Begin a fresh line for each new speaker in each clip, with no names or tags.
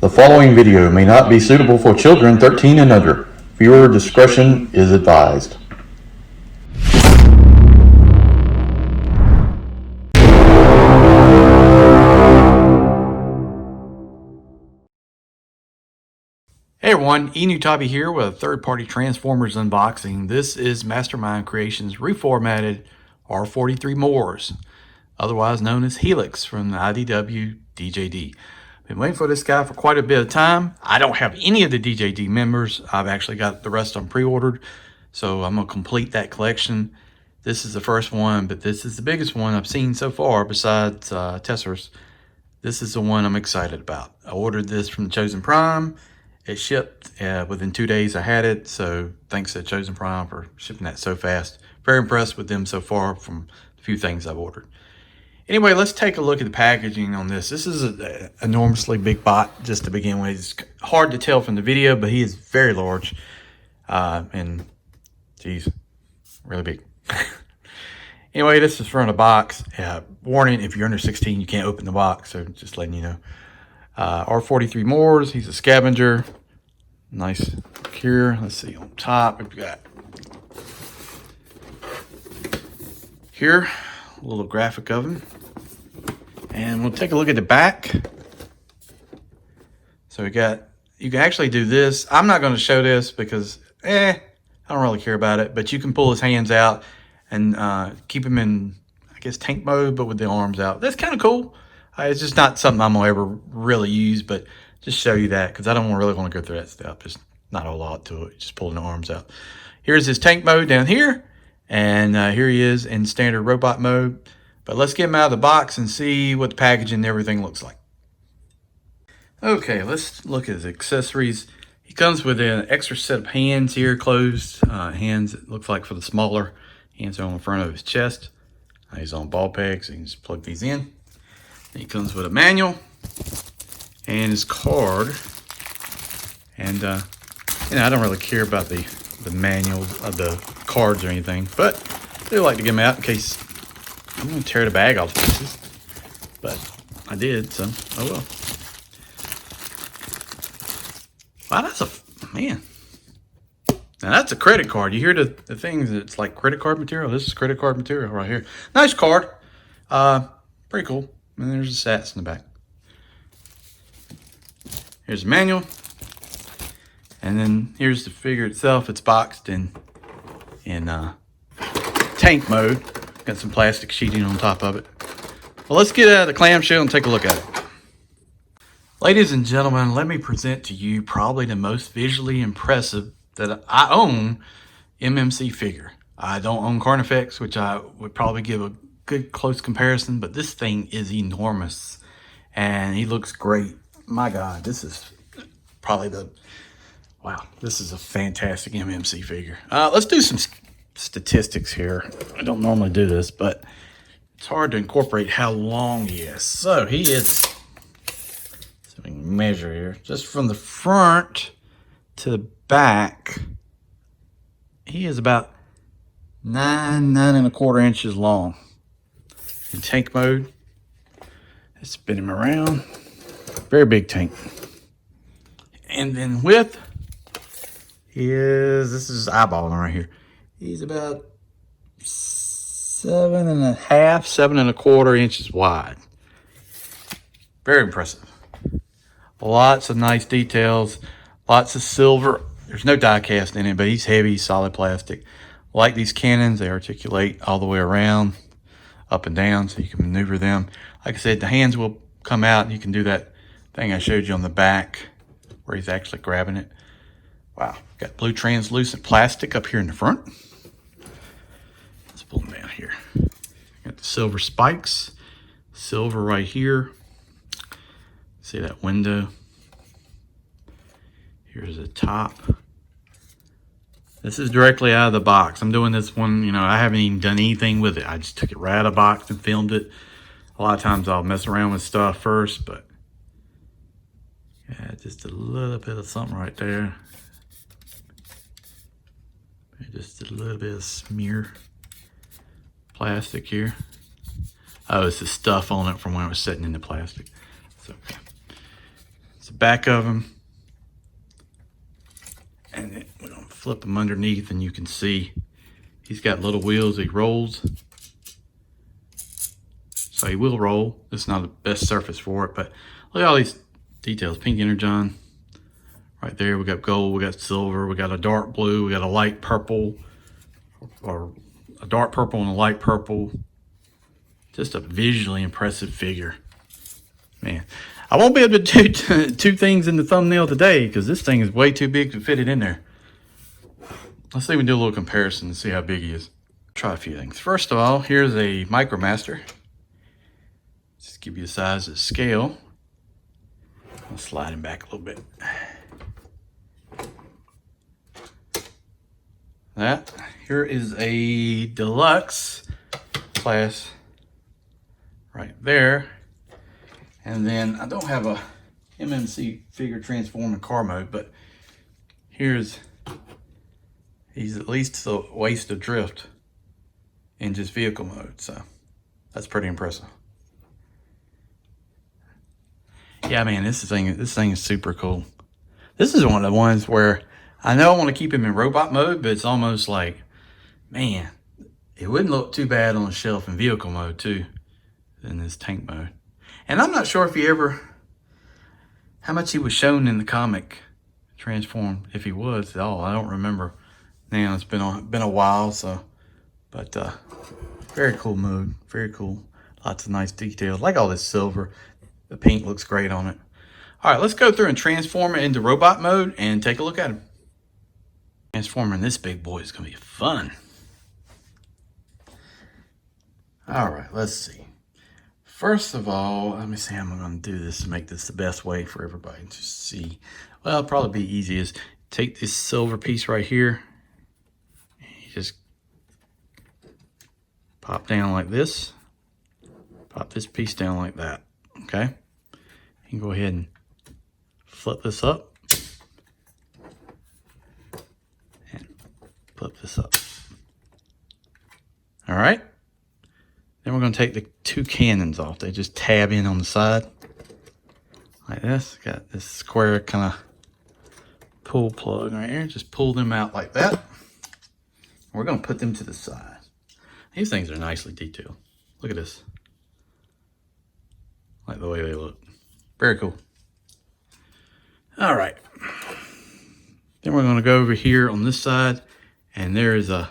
The following video may not be suitable for children 13 and under. Viewer discretion is advised.
Hey everyone, Utabi here with a third-party Transformers unboxing. This is Mastermind Creations Reformatted R-43 MORS, otherwise known as Helix from the IDW DJD. Been waiting for this guy for quite a bit of time. I don't have any of the DJD members. I've actually got the rest of them pre-ordered, so I'm going to complete that collection. This is the first one, but this is the biggest one I've seen so far besides Tessera's. This is the one I'm excited about. I ordered this from Chosen Prime. It shipped within 2 days. I had it, so thanks to Chosen Prime for shipping that so fast. Very impressed with them so far from the few things I've ordered. Anyway, let's take a look at the packaging on this. This is an enormously big bot just to begin with. It's hard to tell from the video, but he is very large and, geez, really big. Anyway, this is from the box. Warning, if you're under 16, you can't open the box, so just letting you know. R-43 MORS, he's a scavenger. Nice here. Let's see, on top we've got here a little graphic of him. And we'll take a look at the back. So we got, you can actually do this. I'm not going to show this because I don't really care about it, but you can pull his hands out and keep him in, I guess, tank mode, but with the arms out. That's kind of cool. It's just not something I'm going to ever really use, but just show you that because I don't really want to go through that step. There's not a lot to it. Just pulling the arms out. Here's his tank mode down here, and here he is in standard robot mode. But let's get him out of the box and see what the packaging and everything looks like. Okay, let's look at his accessories. He comes with an extra set of hands here, closed hands. It looks like for the smaller hands are on the front of his chest. He's on ball pegs, so you can just plug these in. He comes with a manual and his card, and I don't really care about the manual of the cards or anything, but I do like to get them out in case I'm going to tear the bag off pieces, but I did, so oh well. Wow, that's a, man, now that's a credit card. You hear the things, it's like credit card material. This is credit card material right here. Nice card, pretty cool. And there's the stats in the back. Here's the manual. And then here's the figure itself. It's boxed in tank mode. Got some plastic sheeting on top of it. Well, let's get out of the clamshell and take a look at it. Ladies and gentlemen, let me present to you probably the most visually impressive that I own MMC figure. I don't own Carnifex, which I would probably give a good close comparison, but this thing is enormous and he looks great. My God, this is probably wow, this is a fantastic MMC figure. Let's do some statistics here. I don't normally do this, but it's hard to incorporate how long he is. So he is, so we can measure here, just from the front to the back, he is about 9.25 inches long. In tank mode, let's spin him around. Very big tank. And then width is, this is eyeballing right here. He's about 7.5, 7.25 inches wide. Very impressive. Lots of nice details, lots of silver. There's no die cast in it, but he's heavy, solid plastic. Like these cannons, they articulate all the way around, up and down, so you can maneuver them. Like I said, the hands will come out and you can do that thing I showed you on the back where he's actually grabbing it. Wow, got blue translucent plastic up here in the front. Let's pull them down here. Got the silver spikes, silver right here. See that window? Here's the top. This is directly out of the box. I'm doing this one, you know, I haven't even done anything with it. I just took it right out of the box and filmed it. A lot of times I'll mess around with stuff first, but yeah, just a little bit of something right there. Just a little bit of smear plastic here. Oh, it's the stuff on it from when I was setting in the plastic. It's okay. the back of him. And then we're going to flip him underneath, and you can see he's got little wheels. He rolls. So he will roll. It's not the best surface for it, but look at all these details. Pink energon right there. We got gold, we got silver, we got a dark blue, we got a light purple, or a dark purple and a light purple. Just a visually impressive figure. Man, I won't be able to do two things in the thumbnail today because this thing is way too big to fit it in there. Let's see if we can do a little comparison and see how big he is. Try a few things. First of all, here's a MicroMaster. Just give you the size of scale. I'll slide him back a little bit. That here is a deluxe class right there. And then I don't have a MMC figure transform in car mode, but he's at least the waist of drift in just vehicle mode. So that's pretty impressive. Yeah, man, this thing is super cool. This is one of the ones where I know I want to keep him in robot mode, but it's almost like, man, it wouldn't look too bad on the shelf in vehicle mode too, in this tank mode. And I'm not sure if how much he was shown in the comic transform, if he was at all. I don't remember. Now it's been a while, so, but very cool mode, very cool. Lots of nice details, like all this silver. The paint looks great on it. All right, let's go through and transform it into robot mode and take a look at him. Transforming this big boy is gonna be fun. All right, let's see. First of all, let me see how I'm gonna do this to make this the best way for everybody to see. Well, it'll probably be easiest. Take this silver piece right here. You just pop down like this. Pop this piece down like that, okay? You can go ahead and flip this up. And flip this up. All right. Then we're going to take the two cannons off. They just tab in on the side like this. Got this square kind of pull plug right here. Just pull them out like that. We're going to put them to the side. These things are nicely detailed. Look at this. Like the way they look. Very cool. All right. Then we're going to go over here on this side, and there is a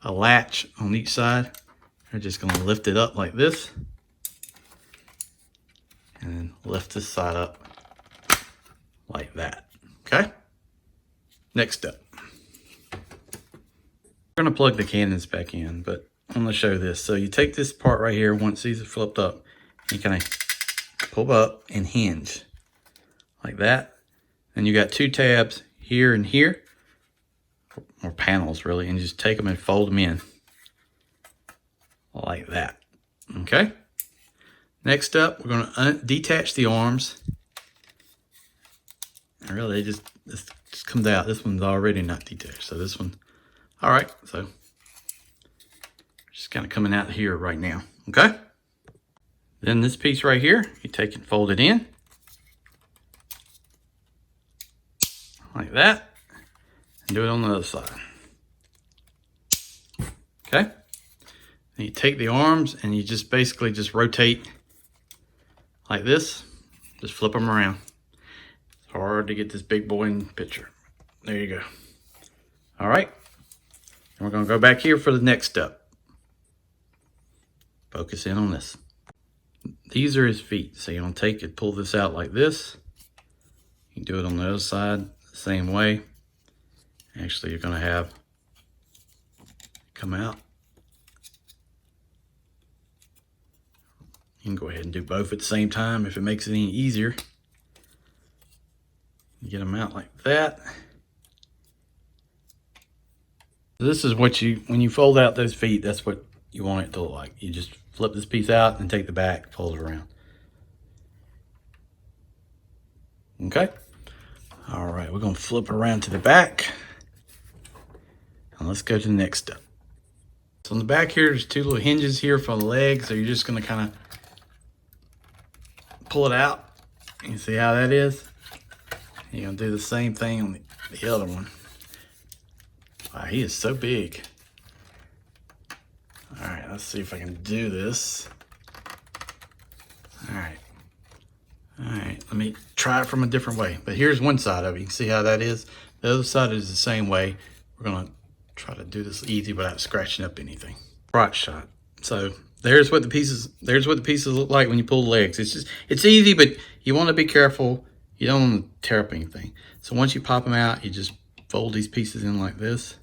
latch on each side. We're just going to lift it up like this, and then lift this side up like that. Okay? Next step. We're going to plug the cannons back in, but I'm going to show this. So you take this part right here, once these are flipped up, you kind of pull up and hinge like that. And you got two tabs here and here, or panels really, and just take them and fold them in like that. Okay. Next up, we're going to detach the arms. And really, this just comes out. This one's already not detached, so this one. All right, so just kind of coming out here right now. Okay. Then this piece right here, you take and fold it in like that, and do it on the other side. Okay. And you take the arms and you just basically just rotate like this. Just flip them around. It's hard to get this big boy in the picture. There you go. All right. And we're going to go back here for the next step. Focus in on this. These are his feet. So you're going to take it, pull this out like this. You can do it on the other side the same way. Actually, you're going to have come out. You can go ahead and do both at the same time if it makes it any easier. You get them out like that. This is what when you fold out those feet, that's what you want it to look like. You just flip this piece out and take the back, fold it around. Okay. All right, we're going to flip around to the back. And let's go to the next step. So on the back here, there's two little hinges here for the legs. So you're just going to kind of pull it out. You see how that is? You're gonna do the same thing on the other one. Wow, he is so big. All right, let's see if I can do this. All right, let me try it from a different way. But here's one side of it. You can see how that is. The other side is the same way. We're gonna try to do this easy without scratching up anything. Right shot. So there's what the pieces look like when you pull the legs. It's easy, but you want to be careful. You don't want to tear up anything. So once you pop them out, you just fold these pieces in like this.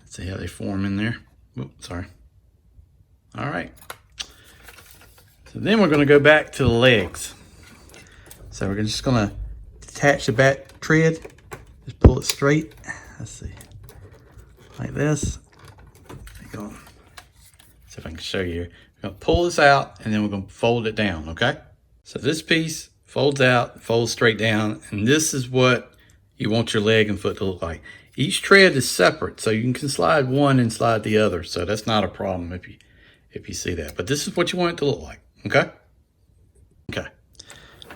See how they form in there. Oops, sorry. All right. So then we're going to go back to the legs. So we're just going to detach the back tread. Just pull it straight. Let's see. Like this. There you go. See if I can show you here. We're going to pull this out and then we're going to fold it down, okay? So this piece folds out, folds straight down, and this is what you want your leg and foot to look like. Each tread is separate, so you can slide one and slide the other. So that's not a problem if you see that. But this is what you want it to look like, okay? Okay.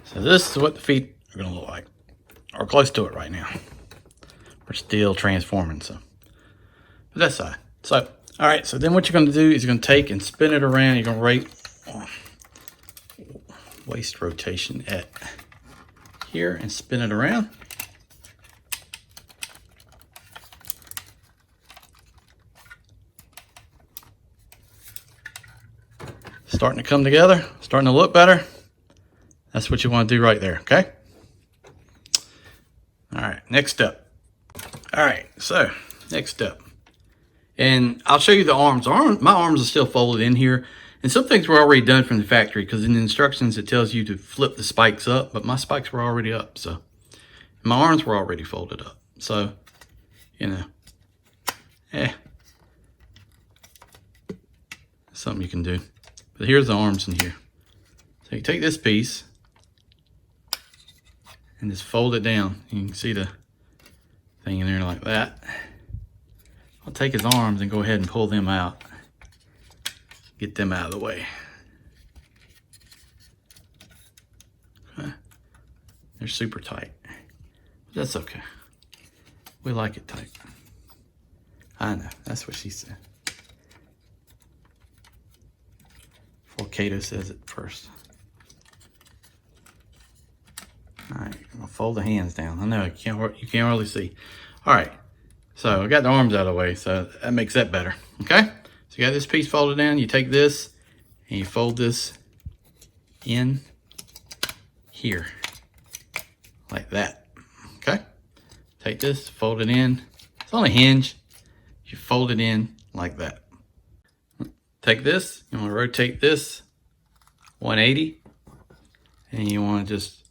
So this is what the feet are gonna look like, or close to it right now. We're still transforming, so. But that side. So, all right, so then what you're gonna do is you're gonna take and spin it around. You're gonna rate waist rotation at here and spin it around. Starting to come together, starting to look better. That's what you want to do right there, okay? All right, next step. All right, so next step. And I'll show you the arms. My arms are still folded in here. And some things were already done from the factory because in the instructions it tells you to flip the spikes up, but my spikes were already up, so. My arms were already folded up. So, you know, something you can do. But here's the arms in here. So you take this piece and just fold it down. You can see the thing in there like that. I'll take his arms and go ahead and pull them out. Get them out of the way. Okay. They're super tight. That's okay. We like it tight. I know, that's what she said. Before Kato says it first. All right, I'm gonna fold the hands down. I know you can't really see. All right, so I got the arms out of the way, so that makes that better. Okay, so you got this piece folded down. You take this and you fold this in here like that. Okay, take this, fold it in. It's on a hinge. You fold it in like that. Take this, you want to rotate this 180, and you want to just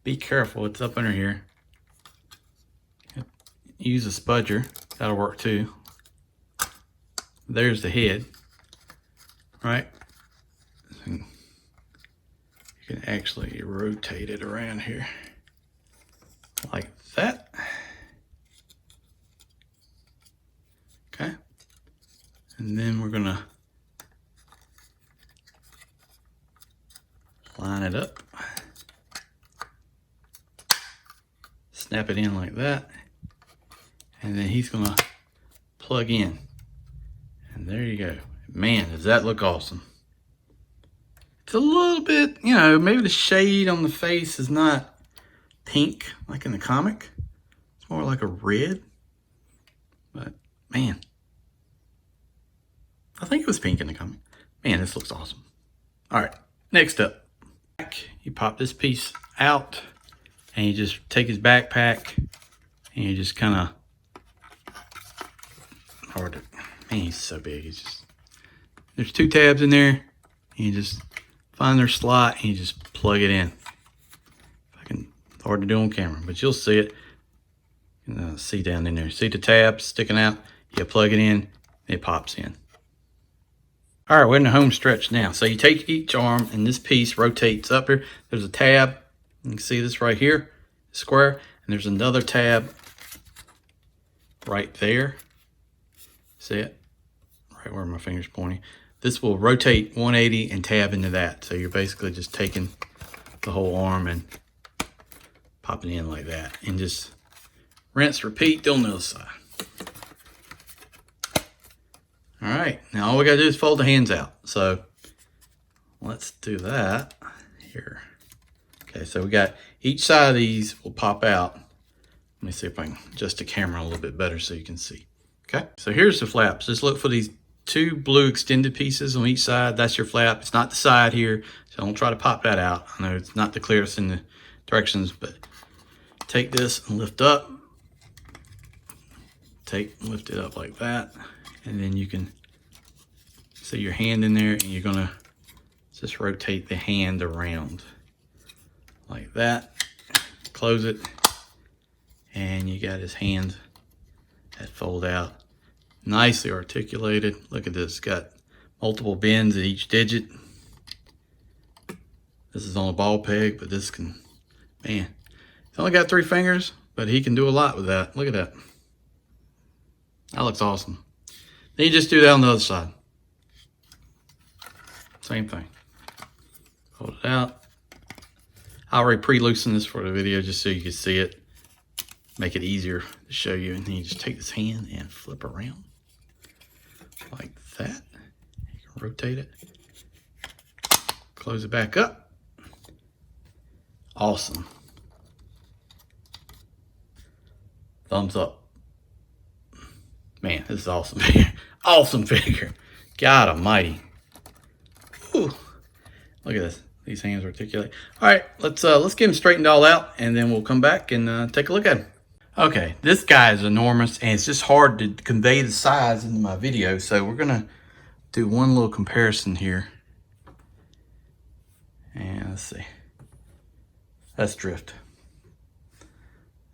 be careful, it's up under here. Use a spudger, that'll work too. There's the head, right? You can actually rotate it around here like that. Okay. And then we're gonna line it up. Snap it in like that. And then he's gonna plug in. And there you go. Man, does that look awesome. It's a little bit, you know, maybe the shade on the face is not pink like in the comic. It's more like a red. But man, I think it was pink in the comic. Man, this looks awesome. All right, next up. You pop this piece out and you just take his backpack and you just kind of, man, he's so big. It's just, there's two tabs in there and you just find their slot and you just plug it in. It's hard to do on camera, but you'll see it. You can see down in there. See the tabs sticking out? You plug it in, it pops in. All right, we're in the home stretch now. So you take each arm and this piece rotates up here. There's a tab. You can see this right here, square. And there's another tab right there. See it? Right where my finger's pointing. this will rotate 180 and tab into that. So you're basically just taking the whole arm and popping in like that, and just rinse, repeat, on the other side. All right, now all we gotta do is fold the hands out. So let's do that here. Okay, so we got each side of these will pop out. Let me see if I can adjust the camera a little bit better so you can see. Okay, so here's the flaps. Just look for these two blue extended pieces on each side. That's your flap. It's not the side here, so don't try to pop that out. I know it's not the clearest in the directions, but take this and lift up. Lift it up like that, and then you can see your hand in there, and you're gonna just rotate the hand around like that. Close it, and you got his hand that fold out. Nicely articulated. Look at this, it's got multiple bends at each digit. This is on a ball peg, but this can, man, it's only got 3 fingers, but he can do a lot with that. Look at that. That looks awesome. Then you just do that on the other side. Same thing. Hold it out. I already pre-loosened this for the video just so you can see it. Make it easier to show you. And then you just take this hand and flip around like that. You can rotate it. Close it back up. Awesome. Thumbs up. Man, this is awesome figure. Awesome figure. God almighty. Whew. Look at this. These hands articulate. All right, let's get him straightened all out, and then we'll come back and take a look at him. Okay, this guy is enormous, and it's just hard to convey the size into my video, so we're gonna do one little comparison here. And let's see. That's drift.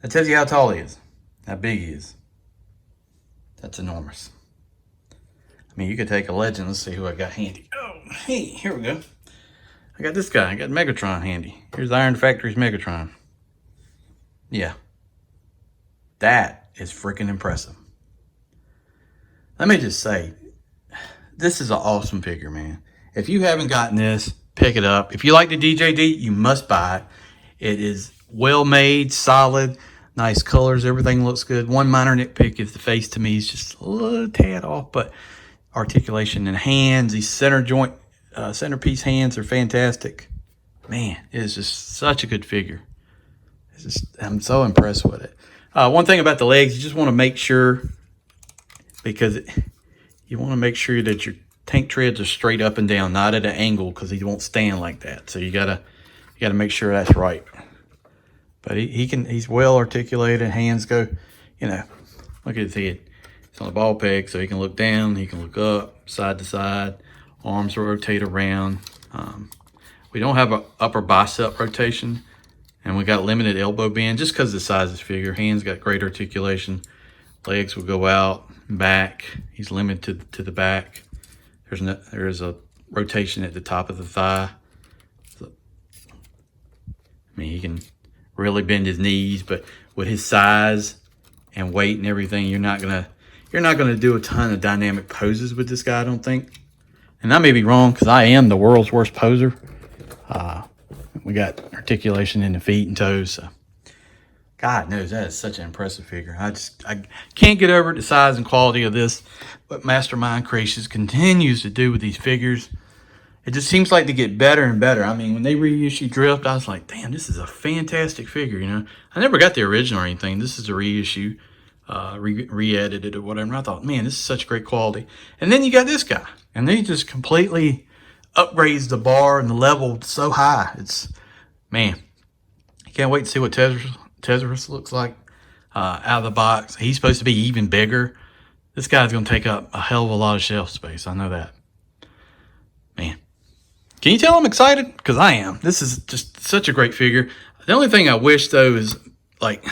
That tells you how tall he is, how big he is. That's enormous. I mean, you could take a legend. Let's see who I got handy. Oh, hey, here we go. I got this guy. I got Megatron handy. Here's Iron Factory's Megatron. Yeah. That is freaking impressive. Let me just say, this is an awesome figure, man. If you haven't gotten this, pick it up. If you like the DJD, you must buy it. It is well made, solid, nice colors. Everything looks good. One minor nitpick is the face to me is just a little tad off, but articulation and hands, these centerpiece hands are fantastic. Man, it is just such a good figure. I'm so impressed with it. One thing about the legs, you just want to make sure, because you want to make sure that your tank treads are straight up and down, not at an angle, because he won't stand like that. So you gotta make sure that's right. But he's well articulated. Hands go, look at his head. It's on a ball peg, so he can look down, he can look up, side to side. Arms rotate around. We don't have an upper bicep rotation, and we got limited elbow bend just because of the size of his figure. Hands got great articulation. Legs will go out, back. He's limited to the back. There's a rotation at the top of the thigh. So, I mean, he can really bend his knees, but with his size and weight and everything, you're not gonna do a ton of dynamic poses with this guy, I don't think. And I may be wrong, because I am the world's worst poser. We got articulation in the feet and toes, so God knows that is such an impressive figure. I can't get over the size and quality of this. What Mastermind Creations continues to do with these figures, it just seems like they get better and better. I mean, when they reissue Drift, I was like, damn, this is a fantastic figure, I never got the original or anything. This is a reissue, re-edited or whatever. And I thought, man, this is such great quality. And then you got this guy, and they just completely upgrades the bar and the level so high. Man, I can't wait to see what Tezzerus looks like out of the box. He's supposed to be even bigger. This guy's going to take up a hell of a lot of shelf space. I know that. Man, can you tell I'm excited? Because I am. This is just such a great figure. The only thing I wish, though, is like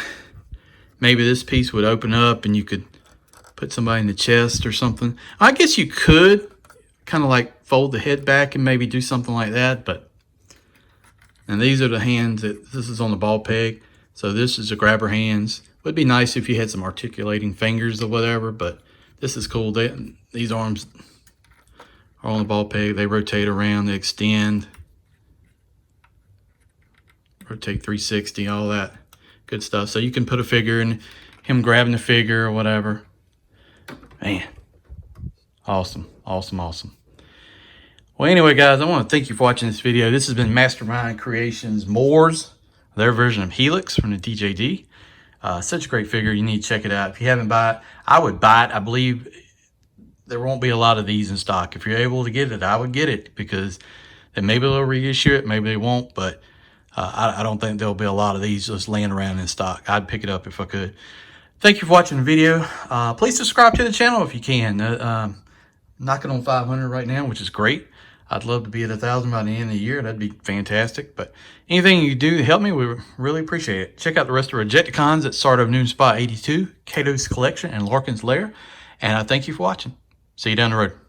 maybe this piece would open up and you could put somebody in the chest or something. I guess you could kind of like fold the head back and maybe do something like that. And these are the hands this is on the ball peg. So this is the grabber hands. Would be nice if you had some articulating fingers or whatever, but this is cool. These arms are on the ball peg. They rotate around, they extend, rotate 360, all that good stuff. So you can put a figure in, him grabbing the figure or whatever. Man, awesome, awesome, awesome. Well, anyway, guys, I want to thank you for watching this video. This has been Mastermind Creations MORS, their version of Helix from the DJD. Such a great figure. You need to check it out. If you haven't bought it, I would buy it. I believe there won't be a lot of these in stock. If you're able to get it, I would get it, because then maybe they'll reissue it, maybe they won't, but I don't think there'll be a lot of these just laying around in stock. I'd pick it up if I could. Thank you for watching the video. Please subscribe to the channel if you can. Knocking on 500 right now, which is great. I'd love to be at 1,000 by the end of the year. That'd be fantastic. But anything you do to help me, we really appreciate it. Check out the rest of Rejecticons at Start of Noon Spot 82, Kato's Collection, and Larkin's Lair. And I thank you for watching. See you down the road.